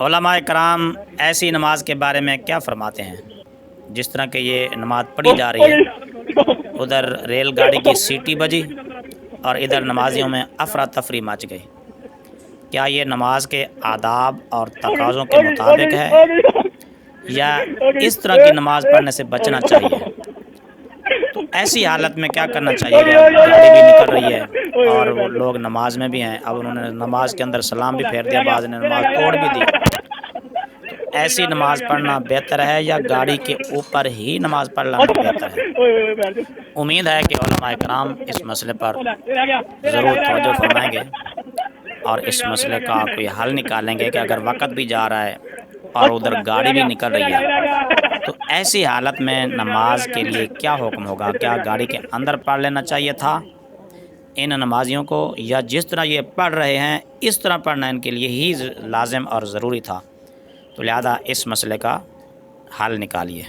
علماء کرام ایسی نماز کے بارے میں کیا فرماتے ہیں؟ جس طرح کہ یہ نماز پڑھی جا رہی ہے، ادھر ریل گاڑی کی سیٹی بجی اور ادھر نمازیوں میں افراتفری مچ گئی، کیا یہ نماز کے آداب اور تقاضوں کے مطابق ہے یا اس طرح کی نماز پڑھنے سے بچنا چاہیے؟ تو ایسی حالت میں کیا کرنا چاہیے کہ اب گاڑی بھی نکل رہی ہے اور وہ لوگ نماز میں بھی ہیں، اب انہوں نے نماز کے اندر سلام بھی پھیر دیا، بعض نے نماز توڑ بھی دی، تو ایسی نماز پڑھنا بہتر ہے یا گاڑی کے اوپر ہی نماز پڑھ لینا بہتر ہے؟ امید ہے کہ علماء کرام اس مسئلے پر ضرور توجہ فرمائیں گے اور اس مسئلے کا کوئی حل نکالیں گے کہ اگر وقت بھی جا رہا ہے اور ادھر گاڑی بھی نکل رہی ہے تو ایسی حالت میں نماز کے لیے کیا حکم ہوگا؟ کیا گاڑی کے اندر پڑھ لینا چاہیے تھا ان نمازیوں کو، یا جس طرح یہ پڑھ رہے ہیں اس طرح پڑھنا ان کے لیے ہی لازم اور ضروری تھا؟ تو لہذا اس مسئلے کا حل نکالیے۔